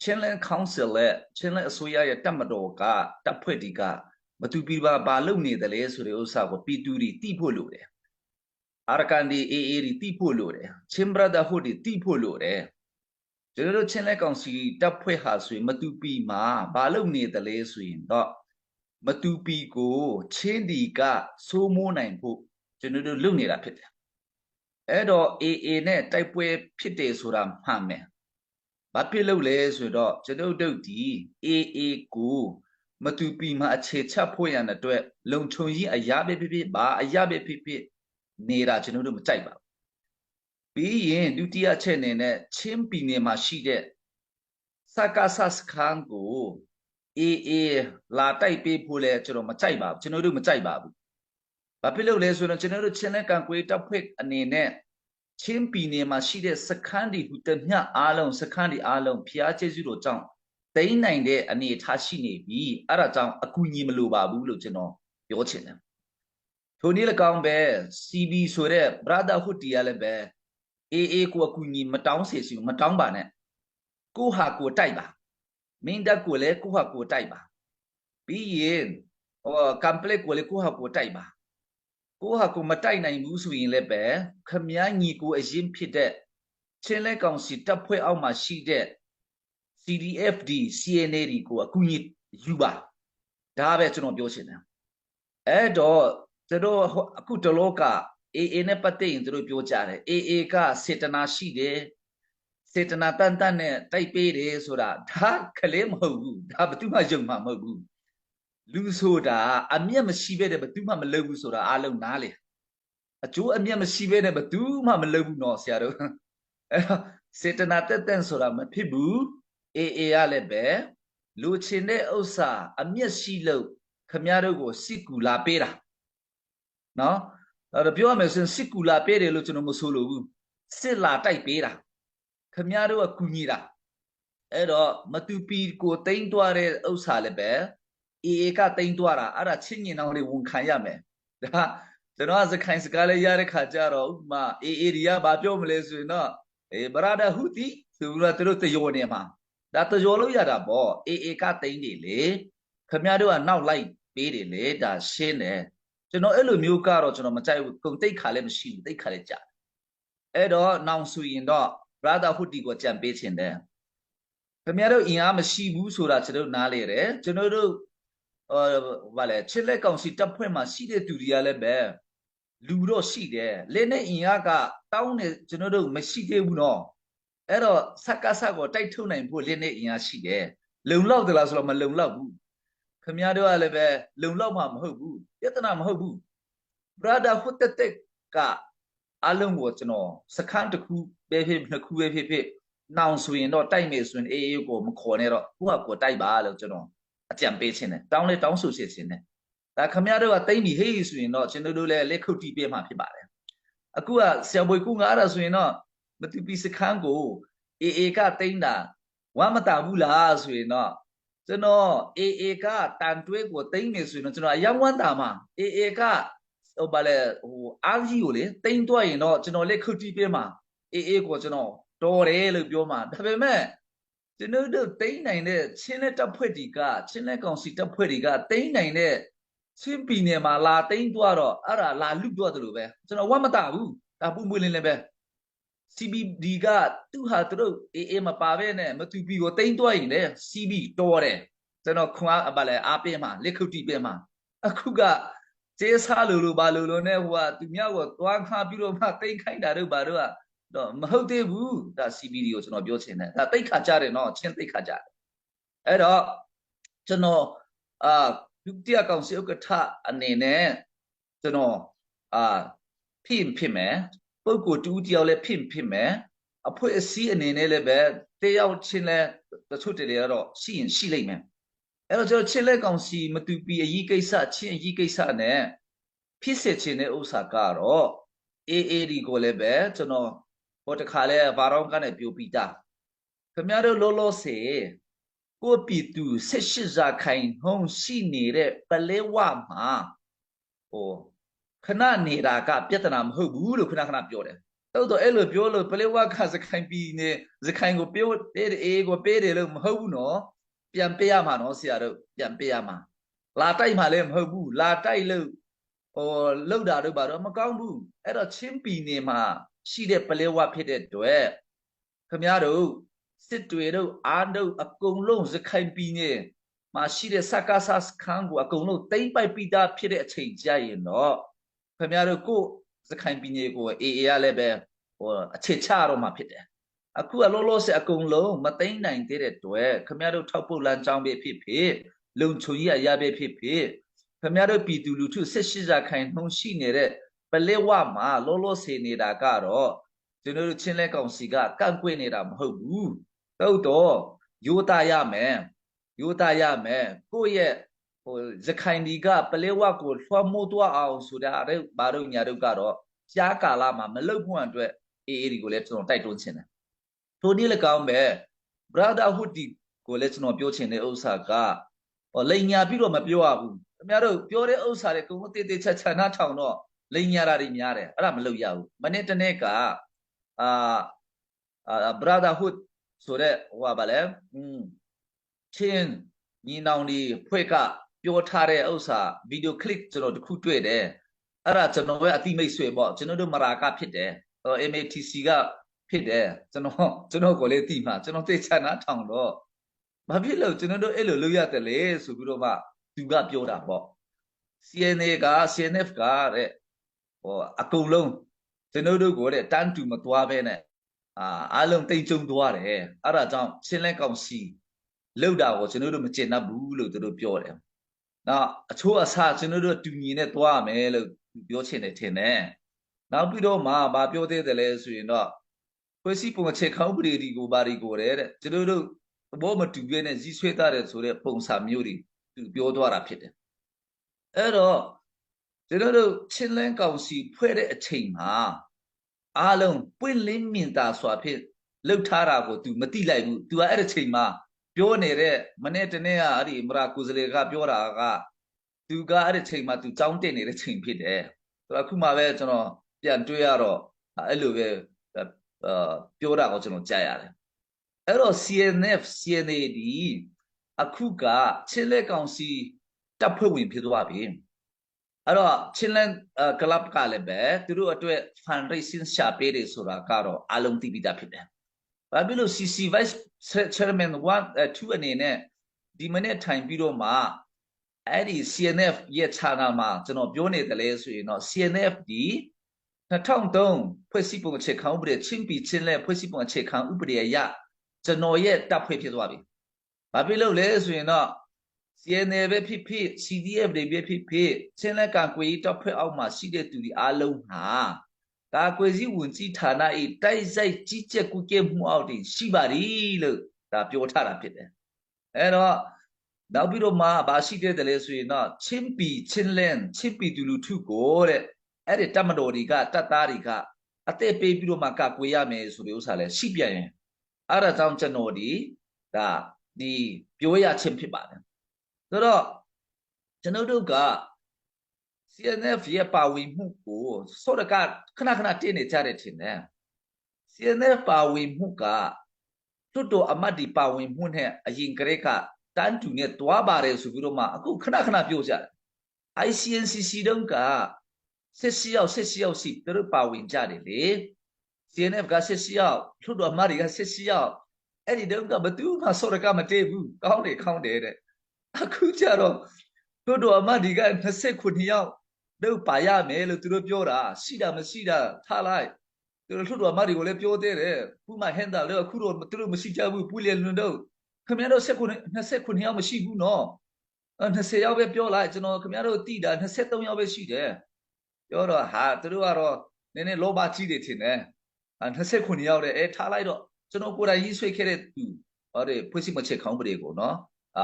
ချင်းလန်းကောင်ဆယ်လက်ချင်းလန်းအစိုးရရဲ့တပ်မတော်ကတပ်ဖွဲ့တွေကမတူပီဘာလုပ်နေတယ်လဲဆိုတဲ့ဥစ္စာကိုပီတူတွေတိဖို့လိုတယ်အာရကန်ဒီအေအေတွေတိဖို့လိုတယ်ချင်းဘရဒါဟုတ်တွေတိဖို့လိုတယ်ကျွန်တော်တို့ချင်းလက်ကောင်စီတပ်ဖွဲ့ဟာဆိုရင်မတူပီမှာဘာလုပ်နေတယ်လဲဆိုရင်တော့မတူပီကိုချင်းဒီကစိုးမိုးနိုင်ဖို့ကျွန်တော်တို့လုပ်နေတာဖြစ်တယ်အဲ့တော့အေအေနဲ့တိုက်ပွဲဖြစ်တယ်ဆိုတာမှန်မယ်ဘာဖြစ်လို့လဲဆိုတော့ကျွန်ုပ်တို့ဒီ AA ကိုမတူပီမှာအခြေချဖို့ရတဲ့အတွက်လုံခြုံရေးအရာပဲဖြစ်ဖြစ်ဘာအရာပဲဖြစ်ဖြစ်နေတာကျွန်တော်တို့မကြိုက်ပါဘူးပြီးရင်ဒုတိယချက်အနေနဲ့ချင်းပြည်နယ်မှာရှိတဲ့စကားစခန်းကို AA လာတိုက်ပေးဖို့လဲကျွန်တော်မကြိုက်ပါဘူးကျွန်တော်တို့မကြိုက်ပါဘူးဘာဖြစ်လို့လဲဆိုတော့ကျွန်တော်တို့ချင်းနဲ့ကန်ကွေးတပ်ဖွဲ့အနေနဲ့ချင်းပြည်နယ်မှာရှိတဲ့စခန်းတွေဟူသမျှအားလုံးစခန်းတွေအားလုံးဖျားကျေးဇူးတော်ကြောင့်တိမ့်နိုင်တဲ့အနေအထားရှိနေပြီအဲ့ဒါကြောင့်အကူအညီမလိုပါဘူးလို့ကျွန်တော်ပြောချင်တယ်ထိုနည်း၎င်းပဲ CB ဆိုတဲ့ Brotherhood တရားလည်းပဲ AA ကိုအကူအညီမတောင်းစေစီမတောင်းပါနဲ့ကိုဟာကိုတိုက်ပါမင်းတပ်ကိုလည်းကိုဟာကိုတိုက်ပါပြီးရင်ကမ်ပလက်ကိုလည်းကိုဟာကိုတိုက်ပါကိုဟာကိုမတိုက်နိုင်ဘူးဆိုရင်လည်းပဲခမည်းညီကိုအရင်ဖြစ်တဲ့ချင်းလဲကောင်စီတပ်ဖွဲ့အောက်မှာရှိတဲ့ CDFD CNA ကိုအကူအညီယူပါဒါပဲကျွန်တော်ပြောချင်တယ်အဲ့တော့သူတို့အခုတလောက AA နဲ့ပတ်သက်ရင်သူတို့ပြောကြတယ် AA ကစေတနာရှိတယ်စေတနာတန်တန်နဲ့တိုက်ပေးတယ်ဆိုတာဒါခလေးမဟုတ်ဘူးဒါဘယ်သူမှယုံမှာမဟုတ်ဘူးလူဆိုတာအမျက်မရှိပဲတဲ့ဘယ်သူမှမလုပ်ဘူးဆိုတာအားလုံးနားလေအကျိုးအမျက်မရှိပဲနဲ့ဘယ်သူမှမလုပ်ဘူးနော်ဆရာတို့အဲ့တော့စေတနာတက်တဲ့ဆိုတာမဖြစ်ဘူးအေအေရလည်းပဲလူချင်းတဲ့ဥစ္စာအမျက်ရှိလို့ခမရတို့ကိုစစ်ကူလာပေးတာနော်အဲ့တော့ပြောရမယ်ဆိုရင်စစ်ကူလာပေးတယ်လို့ကျွန်တော်မဆိုလို့ဘူးစစ်လာတိုက်ပေးတာခမရတို့ကကူညီတာအဲ့တော့မတူပီကိုတိမ့်သွားတဲ့ဥစ္စာလည်းပဲအေအေကတိမ့်သွားတာအဲ့ဒါချင်းညင်အောင်လေးဝန်ခံရမယ်ဒါကျွန်တော်စခိုင်စကားလေးရတဲ့ခါကျတော့ဥပမာအေအေဒီကဘာပြောမလဲဆိုရင်တော့ဘရာဒါဟူတီဆိုတော့သူတို့တယောနေမှာဒါတယောလို့ရတာပေါ့အေအေကတိမ့်တယ်လေခမရတို့ကနောက်လိုက်ပေးတယ်လေဒါရှင်းတယ်ကျွန်တော်အဲ့လိုမျိုးကတော့ကျွန်တော်မကြိုက်ဘူးကုန်တိတ်ခါလည်းမရှိဘူးတိတ်ခါလည်းကြာအဲ့တော့နောင်ဆိုရင်တော့ brother ဟူတီကိုကြံပေးချင်တယ်ခင်ဗျားတို့အင်အားမရှိဘူးဆိုတာကျွန်တော်နားလေတယ်ကျွန်တော်တို့ဘာလဲချစ်လက်ကောင်စီတပ်ဖွဲ့မှာရှိတဲ့သူတွေကလည်းပဲလူတော့ရှိတယ်လက်နဲ့အင်အားကတောင်းနေကျွန်တော်တို့မရှိသေးဘူးနော်အဲ့တော့စက္ကစကိုတိုက်ထုတ်နိုင်ဖို့လက်နဲ့အင်အားရှိတယ်လုံလောက်သလားဆိုတော့မလုံလောက်ဘူးခင်ဗျားတို့ကလည်းပဲလုံလောက်မှမဟုတ်ဘူးပြဿနာမဟုတ်ဘူး brother ဟွတ်တက်ကအလုံးကိုကျွန်တော်စခန်းတစ်ခုပဲဖြစ်နှစ်ခုပဲဖြစ်ဖြစ်နောင်ဆိုရင်တော့တိုက်မယ်ဆိုရင်အေးအေးကိုမခေါ်နဲ့တော့ကိုကကိုတိုက်ပါလို့ကျွန်တော်အကြံပေးခြင်းတယ်တောင်းလေတောင်းဆိုခြင်းတယ်ဒါခမရတို့ကတိမ့်ပြီးဟေးဆိုရင်တော့ကျွန်တော်တို့လည်းလက်ခုပ်တီးပေးမှဖြစ်ပါတယ်အခုကဆရာဘွေကူငါအဲ့ဒါဆိုရင်တော့မတူပီစခန်းကိုအေးအေးကတိမ့်တာဝမ်းမတာဘူးလားဆိုရင်တော့ကျွန်တော်အေးအေးကတန်တွဲကိုတိမ့်နေဆိုရင်တော့ကျွန်တော်အယံဝမ်းတာမှာအေးအေးကဟိုဘာလဲဟိုအားကြီးကိုလေတိမ့်တော့ရင်တော့ကျွန်တော်လက်ခုပ်တီးပေးမှာအေးအေးကိုကျွန်တော်တော်တယ်လို့ပြောမှာဒါပေမဲ့ကျွန်တော်တို့တိမ့်နိုင်တဲ့ချင်းလက်တပ်ဖွဲ့တွေကချင်းလက်ကောင်စီတပ်ဖွဲ့တွေကတိမ့်နိုင်တဲ့ချင်းပြည်နယ်မှာလာတိမ့်သွားတော့အဲ့ဒါလာလူတော့တယ်လို့ပဲကျွန်တော်ဝတ်မတာဘူးဒါပုံပွင့်လင်းလည်းပဲ CBD ကသူ့ဟာသူတို့အေးအေးမပါပဲနဲ့မတူပီကိုတိမ့်သွားရင်လေ CB တော်တယ်ကျွန်တော်ခွန်အားဗလဲအားပေးမှာလက်ခုပ်တီးပေးမှာအခုကကျေးစားလို့ဘာလို့နဲ့ဟိုကသူမြောက်ကိုသွားခါပြီးတော့မှတိမ့်ခိုင်းတာတို့ဘာတို့ကတော့မဟုတ်သေးဘူးဒါ CBD ကိုကျွန်တော်ပြောချင်တယ်ဒါတိတ်ခါကြတယ်နော်ချင်းတိတ်ခါကြတယ်အဲ့တော့ကျွန်တော်ဒုတိယကောင်စီဥက္ကဋ္ဌအနေနဲ့ကျွန်တော်ဖြစ်မယ်ပုဂ္ဂိုလ်တူတယောက်လည်းဖြစ်မယ်အဖွဲ့အစည်းအနေနဲ့လည်းပဲတယောက်ချင်းလဲတချို့တည်းကတော့ရှိရင်ရှိလိမ့်မယ်အဲ့တော့ကျွန်တော်ချင်းလက်ကောင်စီမတူပီအရေးကိစ္စချင်းအရေးကိစ္စနဲ့ဖြစ်စေချင်တဲ့ဥစ္စာကတော့ AAD ကိုလည်းပဲကျွန်တော်ဟိုတခါလဲဘာတော့ကနေပြောပြီးသားခင်ဗျားတို့လောစေကိုပြည်သူ18ရာခိုင်နှုန်းရှိနေတဲ့ပလဲဝမှာဟိုခဏနေတာကပြဿနာမဟုတ်ဘူးလို့ခဏပြောတယ် တော့အဲ့လိုပြောလို့ပလေဝါကစခိုင်ပြည်နေစခိုင်ကိုပြောပေးတယ်အေးကိုပေးတယ်လို့မဟုတ်ဘူးနော်ပြန်ပေးရမှာနော်ဆရာတို့ပြန်ပေးရမှာလာတိုက်မှလည်းမဟုတ်ဘူးလာတိုက်လို့ဟိုလောက်တာတို့ဘာတော့မကောင်းဘူးအဲ့တော့ချင်းပြည်နေမှာရှိတဲ့ပလေဝါဖြစ်တဲ့တွေ့ခင်ဗျားတို့စစ်တွေတို့အားတို့အကုန်လုံးစခိုင်ပြည်နေမှာရှိတဲ့စကားဆစခန်းကိုအကုန်လုံးတိမ့်ပိုက်ပြီးသားဖြစ်တဲ့အချိန်ကြာရင်တော့ခင်ဗျားတို့ကိုစခိုင်ပြည်နေကိုအေးရလည်းပဲဟိုအခြေချတော့မှဖြစ်တယ်အခုအလောလောဆယ်အကုန်လုံးမသိမ့်နိုင်သေးတဲ့တွေ့ခင်ဗျားတို့ထောက်ပို့လမ်းကြောင်းပဲဖြစ်ဖြစ်လုံချုံကြီးအရာပဲဖြစ်ဖြစ်ခင်ဗျားတို့ပြည်သူလူထု18ရာခိုင်နှုန်းရှိနေတဲ့ပလက်ဝမှာလောလောဆယ်နေတာကတော့ကျွန်တော်တို့ချင်းလဲကောင်စီကကန့်ကွက်နေတာမဟုတ်ဘူးတော့ရိုးသားရမယ်ရိုးသားရမယ်ကိုယ့်ရဲ့ဟိုရခိုင်ဒီကပလက်ဝကိုလွှမ်းမိုးသွားအောင်ဆိုတာအဲ့ဘာတို့ညာတို့ကတော့ကြားကာလမှာမလုပ်ဖို့အတွက်အေးဒီကိုလည်းကျွန်တော်တိုက်တွန်းချင်တယ်ထိုနည်း၎င်းပဲ brotherhood ဒီကိုလည်းကျွန်တော်ပြောချင်တဲ့ဥစ္စာကဟောလိန်ညာပြီးတော့မပြောရဘူးခင်ဗျားတို့ပြောတဲ့ဥစ္စာတွေကုန်တေးသေးချာချာနားထောင်တော့လိန်ညာတာတွေများတယ်အဲ့ဒါမလုပ်ရဘူးမနေ့တနေ့ကbrotherhood ဆိုတဲ့ဟိုပါလဲချင်းညီနောင်ဒီဖွဲ့ကပြောထားတဲ့ဥစ္စာဗီဒီယိုကလစ်ကျွန်တော်တခုတွေ့တယ်အဲ့ဒါကျွန်တော်ရဲ့အတိမိတ်ဆွေပေါ့ကျွန်တော်တို့မရာကဖြစ်တယ်MATC ကဖြစ်တယ်ကျွန်တော်ကိုလည်းသိမှာကျွန်တော်သိချာနားထောင်တော့ဘာဖြစ်လို့ကျွန်တော်တို့အဲ့လိုလုပ်ရတယ်လေဆိုပြီးတော့မှသူကပြောတာပေါ့ CNF ကတဲ့ဟိုအကုန်လုံးကျွန်တော်တို့ကိုတဲ့တန်းတူမသွားဘဲနဲ့အားလုံးတိတ်ကြုံသွားတယ်အဲ့ဒါကြောင့်ချင်းလဲကောင်စီလောက်တာကိုကျွန်တော်တို့မကျင်တတ်ဘူးလို့သူတို့ပြောတယ်နောက်အချို့အစားကျွန်တော်တို့တူညီနဲ့သွားမယ်လို့ပြောချင်တယ်ထင်တယ်နောက်ပြီးတော့မှဗာပြောသေးတယ်လဲဆိုရင်တော့ဖွဲ့စည်းပုံအခြေခံဥပဒေဒီကိုဘာဒီကိုတဲ့ကျွန်တော်တို့ဘောမတူပြဲနဲ့ကြီးဆွဲထားတယ်ဆိုတဲ့ပုံစံမျိုးတွေသူပြောသွားတာဖြစ်တယ်အဲ့တော့ကျွန်တော်တို့ချင်းလန်းကောင်စီဖွဲ့တဲ့အချိန်မှာအားလုံးပွင့်လင်းမြင်သာစွာဖြင့်လှုပ်ထားတာကိုသူမတိလိုက်ဘူး तू ကအဲ့ဒီချိန်မှာပြောနေတဲ့မနေ့တနေ့ကအဲ့ဒီမရာကိုစလေကပြောတာက तू ကအဲ့ဒီချိန်မှာ तू ကြောင်းတက်နေတဲ့ချိန်ဖြစ်တယ်ဆိုတော့အခုမှပဲကျွန်တော်ပြန်တွေးရတော့အဲ့လိုပဲပြောတာကိုကျွန်တော်ကြားရတယ်အဲ့တော့ CNF CNAD အခုကချင်းလက်ကောင်စီတပ်ဖွဲ့ဝင်ဖြစ်သွားပြီအဲ့တော့ချင်းလန်ကလပ်ကလည်းပဲသူတို့အတွက် fundraising ရှာပေးတယ်ဆိုတာကတော့အလုံးသိပြီးသားဖြစ်တယ်။ဘာဖြစ်လို့ CC Vice Chairman 1 2အနေနဲ့ဒီမနေ့ထိုင်ပြီးတော့မှအဲ့ဒီ CNF ရဲ့ channel မှာကျွန်တော်ပြောနေတယ်လေဆိုရင်တော့ CNF ဒီ2003ဖွဲ့စည်းပုံအခြေခံဥပဒေချင်းပြည်ချင်းလဲဖွဲ့စည်းပုံအခြေခံဥပဒေအရကျွန်တော်ရဲ့တပ်ဖွဲ့ဖြစ်သွားပြီ။ဘာဖြစ်လို့လဲဆိုရင်တော့CNA ပဲဖြစ်ဖြစ် CDF တွေပဲဖြစ်ဖြစ်ချင်းလက်ကန်ကွေတပ်ဖွဲ့အောက်မှာရှိတဲ့သူတွေအားလုံးဟာကာကွယ်ရေးဝန်ကြီးဌာန၏တိုက်ဆိုင်ကြီးကြပ်ကုကဲမှုအောက်တည်ရှိပါသည်လို့ဒါပြောထားတာဖြစ်တယ်အဲ့တော့နောက်ပြီးတော့မှဘာရှိတဲ့တယ်လဲဆိုရင်တော့ချင်းပီချင်းလန်ချင်းပီတူလူထုကိုတဲ့အဲ့ဒီတပ်မတော်တွေကတပ်သားတွေကအသက်ပေးပြီးတော့မှကာကွယ်ရမယ်ဆိုတဲ့ဥစ္စာလဲရှိပြန်ရင်အဲ့ဒါကြောင့်ကျွန်တော်ဒီဒါဒီပြောရချင်းဖြစ်ပါတယ်ဆိုတော့ကျွန်တော်တို့က CNF ရဲ့ပါဝင်မှုကိုစောရကခဏခဏတင်းနေကြတယ်ထင်တယ် CNF ပါဝင်မှုကတွတ်တော်အမတ်ဒီပါဝင်မှုနဲ့အရင်ကလေးကတန်းတူနဲ့တွားပါတယ်ဆိုပြီးတော့မှအခုခဏခဏပြောကြတယ် ICNCC တုန်းက16ယောက်ရှိသူတို့ပါဝင်ကြတယ်လေ CNF က16ယောက်တွတ်တော်အမတ်တွေက16ယောက်အဲ့ဒီတုန်းကဘသူမှစောရကမတည့်ဘူးကောင်းတယ်ခေါင်းတယ်တဲ့အခုကျတော့တို့အမဒီက29ယောက်တို့ပါရမယ်လို့သူတို့ပြောတာရှိတာမရှိတာထားလိုက်သူတို့တို့အမဒီကိုလည်းပြောသေးတယ်ခုမှဟန်တာလည်းအခုတော့သူတို့မရှိကြဘူးပူလျလွန်တို့ခင်ဗျားတို့29ယောက်မရှိဘူးနော်20ယောက်ပဲပြောလိုက်ကျွန်တော်ခင်ဗျားတို့တိတာ23ယောက်ပဲရှိတယ်ပြောတော့ဟာသူတို့ကတော့နည်းနည်းလောဘကြီးတယ်ထင်တယ်29ယောက်တဲ့ထားလိုက်တော့ကျွန်တော်ကိုယ်တိုင်ရေးဆွဲခဲ့တဲ့သူဟောတဲ့ဖွဲ့စည်းမချက်ခေါင်းပရိကိုနော်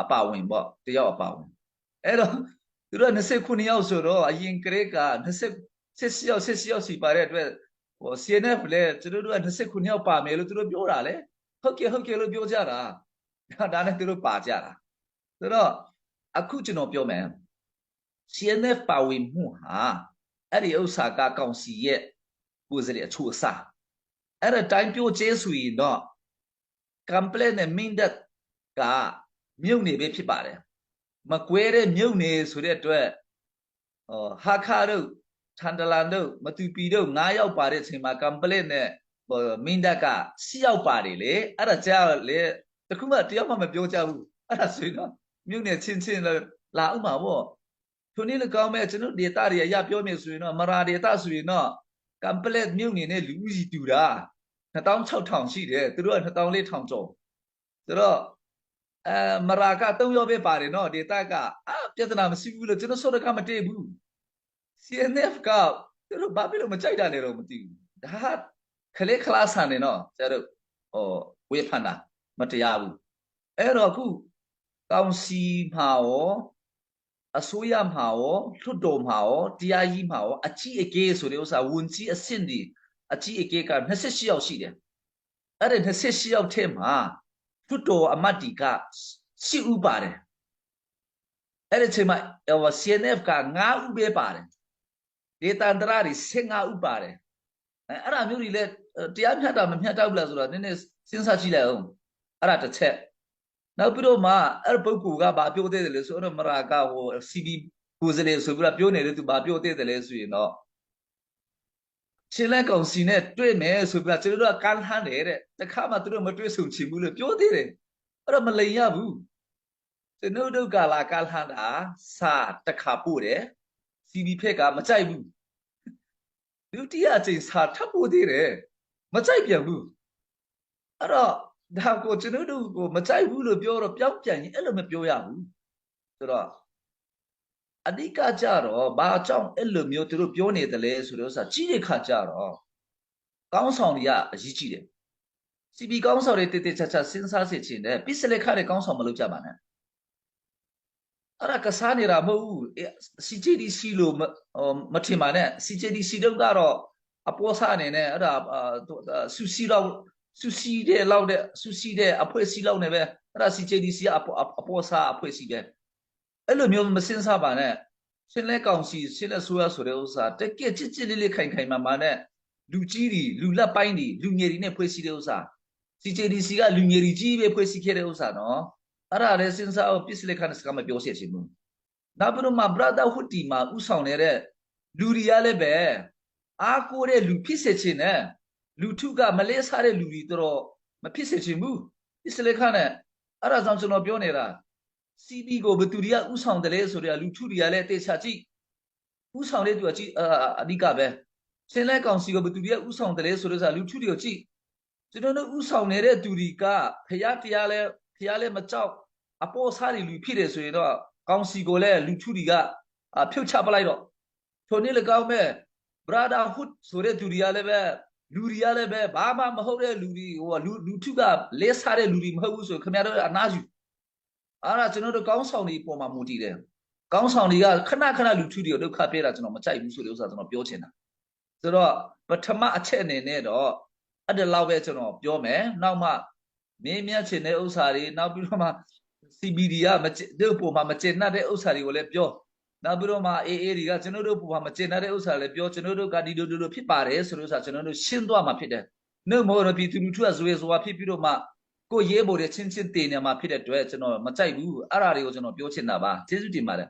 အပါဝင်ပေါ့တယောက်အပါဝင်အဲ့တော့သူတို့29ယောက်ဆိုတော့အရင်ကလေးက26ယောက်စီပါတဲ့အတွက်ဟို CNF လဲသူတို့က29ယောက်ပါမယ်လို့သူတို့ပြောတာလေဟုတ်ကဲ့လို့ပြောကြတာဒါနဲ့သူတို့ပါကြတာဆိုတော့အခုကျွန်တော်ပြောမယ် CNF ပါဝင်မှုဟာအဲ့ဒီဥစ္စာကကောင်စီရဲ့ကိုယ်စားလှယ်အချို့အစား အဲ့ဒါတိုင်းပြိုကျဲဆိုရင်တော့ complaint နဲ့ mean that ကမြုပ်နေပဲဖြစ်ပါတယ်မကွဲတဲ့မြုပ်နေဆိုတဲ့အတွက်ဟာခါတို့ထန်တလန်တို့မတူပီတို့9ယောက်ပါတဲ့အချိန်မှာ complaint နဲ့ mean that က10ယောက်ပါတယ်လေအဲ့ဒါကြားလေတခုမှတယောက်မှမပြောကြဘူးအဲ့ဒါဆိုရင်တော့မြုပ်နေချင်းချင်းလာဥမှာပေါ့ထိုနည်းလည်းကောင်းမဲ့ကျွန်တော် data တွေရပြောမြင်ဆိုရင်တော့မရာ data ဆိုရင်တော့ complete မြုပ်နေတဲ့လူဦးစီတူတာ26,000ရှိတယ်သူတို့က24,000ကျော်ဆိုတော့မရာက3ယောက်ပဲပါတယ်နော် data ကပြဿနာမရှိဘူးလို့ကျွန်တော်ဆိုတော့ကမတည့်ဘူး CNF ကသူတို့ဘာဖြစ်လို့မကြိုက်တာလဲတော့မသိဘူးဒါခလေးခလာဆန်နေနော်ကျတို့ဝေဖန်တာမတရားဘူးအဲ့တော့အခုကောင်စီမှာရောအစိုးရမှာရောလွှတ်တော်မှာရောတရားရေးမှာရောအကြီးအကဲဆိုတဲ့ဥစ္စာဝန်ကြီးအဆင့်ဒီအကြီးအကဲက28ယောက်ရှိတယ်အဲ့ဒီ28ယောက်ထဲမှာလွှတ်တော်အမတ်ဒီက10ဦးပါတယ်အဲ့ဒီချိန်မှာ CNF က9ဦးပဲပါတယ်ဒေသန္တရတွေ15ဦးပါတယ်အဲ့ဒါမျိုးတွေလည်းတရားမျှတမမျှတဘူးလားဆိုတော့နည်းနည်းစဉ်းစားကြည့်လိုက်အောင်အဲ့ဒါတစ်ချက်နောက်ပြီးတော့မှအဲ့ပုဂ္ဂိုလ်ကဘာပြောသေးတယ်လဲဆိုတော့မရာကဟို CB ကိုယ်စလေဆိုပြီးတော့ပြောနေတယ်သူဘာပြောသေးတယ်လဲဆိုရင်တော့ချင်းလက်ကောင်စီနဲ့တွေ့မယ်ဆိုပြီးတော့ကျွန်တော်တို့ကကမ်းလှမ်းတယ်တဲ့တခါမှသူတို့မတွေ့ဆုံချင်ဘူးလို့ပြောသေးတယ်အဲ့တော့မလိမ်ရဘူးကျွန်တော်တို့ကလာကမ်းလှမ်းတာစာတခါပို့တယ် CB ဖက်ကမကြိုက်ဘူးဒုတိယအချိန်စာထပ်ပို့သေးတယ်မကြိုက်ပြန်ဘူးအဲ့တော့ဒါကိုကျွန်တော်တို့ကိုမကြိုက်ဘူးလို့ပြောတော့ပြောင်းပြန်ရင်အဲ့လိုမပြောရဘူးဆိုတော့အဓိကကြတော့ဘာကြောင့်အဲ့လိုမျိုးသူတို့ပြောနေတယ်လဲဆိုတော့ကြီးတဲ့ခါကြတော့ကောင်းဆောင်တွေကအရေးကြီးတယ် CB ကောင်းဆောင်တွေတေတေချာချာစဉ်းစားစေချင်တယ်ပြစ်စလက်ခတဲ့ကောင်းဆောင်မလုပ်ကြပါနဲ့အဲ့ဒါကစားနေတာမဟုတ်ဘူး CJDC လို့မထင်ပါနဲ့ CJDC တို့ကတော့အပေါ်စားအနေနဲ့အဲ့ဒါဆူစီတဲ့အဖွဲ့အစည်းလောက်နဲ့ပဲအဲ့ဒါ CJDC ကအပေါ်စားအဖွဲ့အစည်းပဲအဲ့လိုမျိုးမစင်စားပါနဲ့ရှင်းလက်ကောင်စီရှင်းလက်ဆိုရဆိုတဲ့ဥစ္စာတကယ်ချစ်လေးခိုင်မာနဲ့လူကြီးတွေလူလက်ပိုင်းတွေလူငယ်တွေနဲ့ဖွဲ့စည်းတဲ့ဥစ္စာ CJDC ကလူငယ်တွေကြီးပဲဖွဲ့စည်းခဲ့တဲ့ဥစ္စာနော်အဲ့ဒါလည်းစင်စားအောင်ပြစ်လက်ခနဲ့စကားမပြောစေချင်ဘူးနောက်ပြီးတော့မှ brotherhood ဒီမှာဥဆောင်နေတဲ့လူတွေကလည်းပဲအားကိုးတဲ့လူဖြစ်စေချင်တယ်လူထုကမလဲစားတဲ့လူတွေတော့မဖြစ်စေချင်ဘူးပြစ်လက်ခနဲ့အဲ့ဒါကြောင့်ကျွန်တော်ပြောနေတာ CB ကိုဘသူတွေကဥဆောင်တယ်လဲဆိုတော့လူထုတွေကလည်းတေချာကြည့်ဥဆောင်တဲ့သူကကြည့်အဓိကပဲရှင်းလက်ကောင်စီကိုဘသူတွေကဥဆောင်တယ်လဲဆိုတော့လူထုတွေကိုကြည့်ကျွန်တော်တို့ဥဆောင်နေတဲ့သူတွေကဖျားတရားလဲမကြောက်အပေါ်စားတွေလူဖြစ်တယ်ဆိုရင်တော့ကောင်စီကိုလည်းလူထုတွေကဖြုတ်ချပလိုက်တော့ထိုနည်းလည်းကောင်းမဲ့ brotherhood ဆိုတဲ့သူတွေကလည်းပဲလူတွေကလည်းပဲဘာမှမဟုတ်တဲ့လူတွေဟိုလူထုကလဲစားတဲ့လူတွေမဟုတ်ဘူးဆိုခင်ဗျားတို့အနာယူအဲ့ဒါကျွန်တော်တို့ကောင်းဆောင်တွေပေါ်မှာမူတည်တယ်ကောင်းဆောင်တွေကခဏလူထုတွေကိုဒုက္ခပေးတာကျွန်တော်မကြိုက်ဘူးဆိုတဲ့ဥစ္စာကျွန်တော်ပြောချင်တာဆိုတော့ပထမအချက်အနေနဲ့တော့အဲ့ဒါလောက်ပဲကျွန်တော်ပြောမယ်နောက်မှမင်းမြတ်ချင်တဲ့ဥစ္စာတွေနောက်ပြီးတော့မှ CBD ကတို့ပေါ်မှာမကျင်တတ်တဲ့ဥစ္စာတွေကိုလည်းပြောနောက်ပြီးတော့မှ AA တွေကကျွန်တော်တို့ပေါ်မှာမကျင်တတ်တဲ့ဥစ္စာလည်းပြောကျွန်တော်တို့ကဒီလိုဖြစ်ပါတယ်ဆိုလို့ဥစ္စာကျွန်တော်တို့ရှင်းသွားမှာဖြစ်တယ်နှုတ်မော်ရပြည်သူလူထုကဇွေဖြစ်ပြီးတော့မှကိုရေးဖို့တဲ့ချင်းတင်နေမှာဖြစ်တဲ့အတွက်ကျွန်တော်မကြိုက်ဘူးအဲ့ဒါတွေကိုကျွန်တော်ပြောချင်တာပါကျေးဇူးတင်ပါတယ်